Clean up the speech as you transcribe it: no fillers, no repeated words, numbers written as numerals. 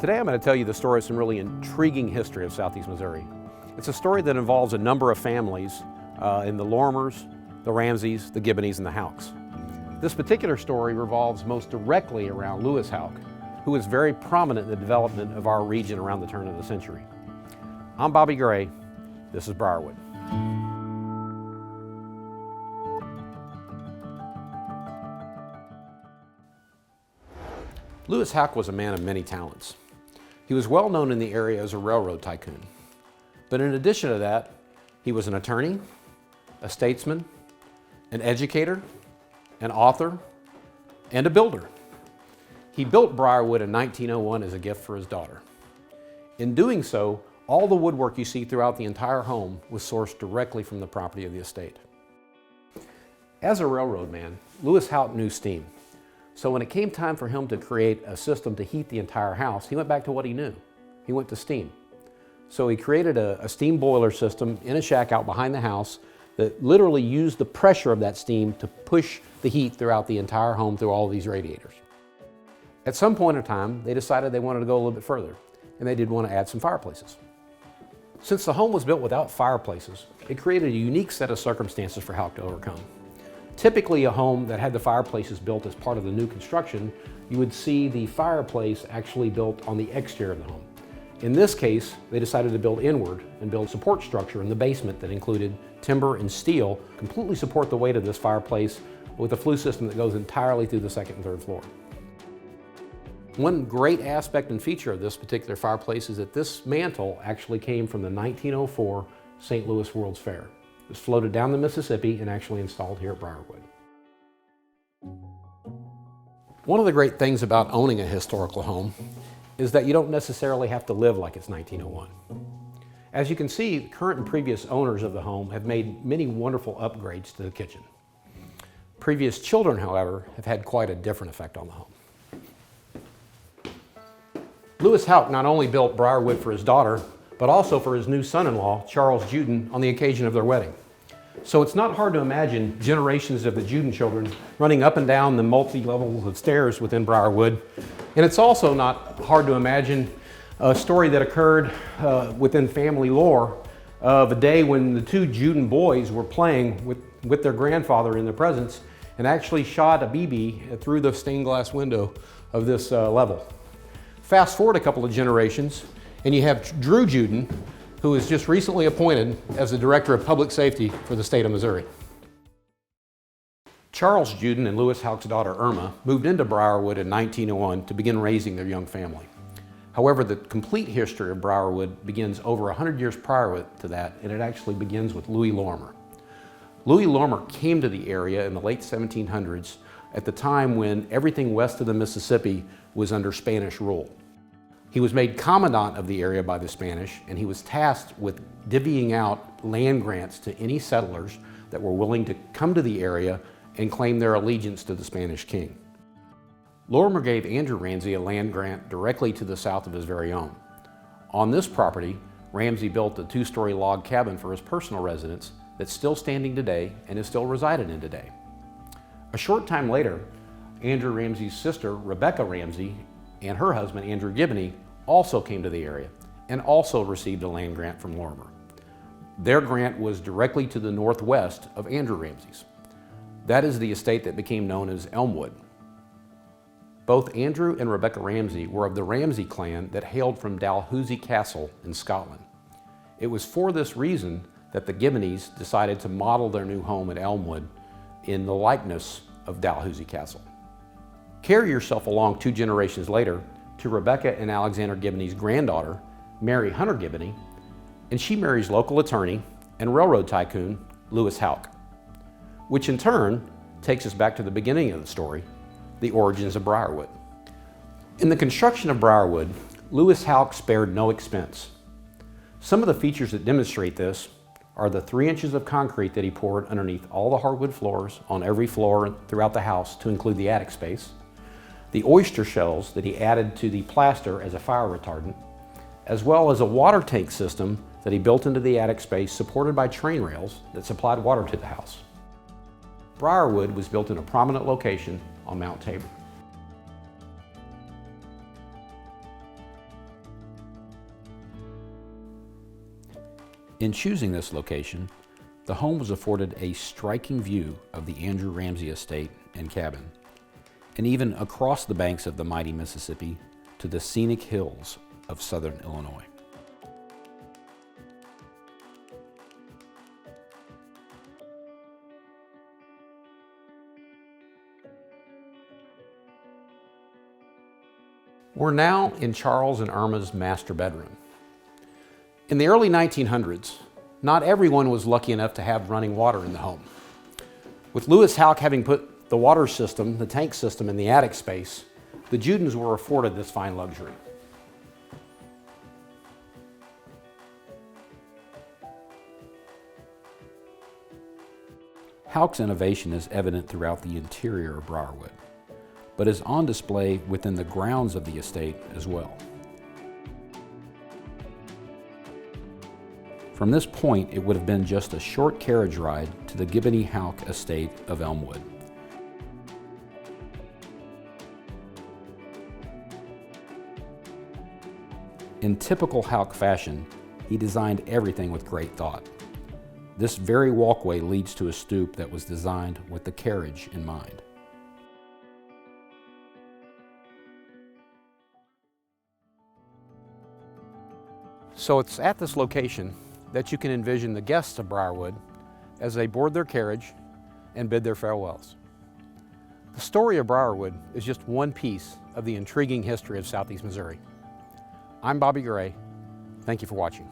Today I'm going to tell you the story of some really intriguing history of Southeast Missouri. It's a story that involves a number of families in the Lormers, the Ramseys, the Gibboneys, and the Houcks. This particular story revolves most directly around Lewis Houck, who was very prominent in the development of our region around the turn of the century. I'm Bobby Gray. This is Briarwood. Lewis Houck was a man of many talents. He was well known in the area as a railroad tycoon. But in addition to that, he was an attorney, a statesman, an educator, an author, and a builder. He built Briarwood in 1901 as a gift for his daughter. In doing so, all the woodwork you see throughout the entire home was sourced directly from the property of the estate. As a railroad man, Lewis Houck knew steam. So when it came time for him to create a system to heat the entire house, he went back to what he knew. He went to steam. So he created a steam boiler system in a shack out behind the house that literally used the pressure of that steam to push the heat throughout the entire home through all of these radiators. At some point in time, they decided they wanted to go a little bit further, and they did want to add some fireplaces. Since the home was built without fireplaces, it created a unique set of circumstances for Houck to overcome. Typically, a home that had the fireplaces built as part of the new construction, you would see the fireplace actually built on the exterior of the home. In this case, they decided to build inward and build support structure in the basement that included timber and steel, completely support the weight of this fireplace with a flue system that goes entirely through the second and third floor. One great aspect and feature of this particular fireplace is that this mantle actually came from the 1904 St. Louis World's Fair. It was floated down the Mississippi and actually installed here at Briarwood. One of the great things about owning a historical home is that you don't necessarily have to live like it's 1901. As you can see, the current and previous owners of the home have made many wonderful upgrades to the kitchen. Previous children, however, have had quite a different effect on the home. Lewis Houck not only built Briarwood for his daughter, but also for his new son-in-law, Charles Juden, on the occasion of their wedding. So it's not hard to imagine generations of the Juden children running up and down the multi-levels of stairs within Briarwood. And it's also not hard to imagine a story that occurred within family lore of a day when the two Juden boys were playing with their grandfather in their presence and actually shot a BB through the stained glass window of this level. Fast forward a couple of generations, and you have Drew Juden, who was just recently appointed as the Director of Public Safety for the state of Missouri. Charles Juden and Lewis Houck's daughter Irma moved into Briarwood in 1901 to begin raising their young family. However, the complete history of Briarwood begins over 100 years prior to that, and it actually begins with Louis Lormer. Louis Lormer came to the area in the late 1700s at the time when everything west of the Mississippi was under Spanish rule. He was made commandant of the area by the Spanish, and he was tasked with divvying out land grants to any settlers that were willing to come to the area and claim their allegiance to the Spanish king. Lormer gave Andrew Ramsey a land grant directly to the south of his very own. On this property, Ramsey built a two-story log cabin for his personal residence that's still standing today and is still resided in today. A short time later, Andrew Ramsey's sister, Rebecca Ramsey, and her husband, Andrew Gibboney, also came to the area and also received a land grant from Lormer. Their grant was directly to the northwest of Andrew Ramsey's. That is the estate that became known as Elmwood. Both Andrew and Rebecca Ramsey were of the Ramsey clan that hailed from Dalhousie Castle in Scotland. It was for this reason that the Gibboneys decided to model their new home at Elmwood in the likeness of Dalhousie Castle. Carry yourself along 2 generations later to Rebecca and Alexander Gibboney's granddaughter, Mary Hunter Gibboney, and she marries local attorney and railroad tycoon Lewis Houck, which in turn takes us back to the beginning of the story, the origins of Briarwood. In the construction of Briarwood, Lewis Houck spared no expense. Some of the features that demonstrate this are the 3 inches of concrete that he poured underneath all the hardwood floors on every floor throughout the house to include the attic space, the oyster shells that he added to the plaster as a fire retardant, as well as a water tank system that he built into the attic space supported by train rails that supplied water to the house. Briarwood was built in a prominent location on Mount Tabor. In choosing this location, the home was afforded a striking view of the Andrew Ramsey estate and cabin, and even across the banks of the mighty Mississippi to the scenic hills of southern Illinois. We're now in Charles and Irma's master bedroom. In the early 1900s, not everyone was lucky enough to have running water in the home. With Lewis Houck having put the water system, the tank system, in the attic space, the Judens were afforded this fine luxury. Houck's innovation is evident throughout the interior of Briarwood, but is on display within the grounds of the estate as well. From this point, it would have been just a short carriage ride to the Gibbony Houck estate of Elmwood. In typical Houck fashion, he designed everything with great thought. This very walkway leads to a stoop that was designed with the carriage in mind. So it's at this location that you can envision the guests of Briarwood as they board their carriage and bid their farewells. The story of Briarwood is just one piece of the intriguing history of Southeast Missouri. I'm Bobby Gray. Thank you for watching.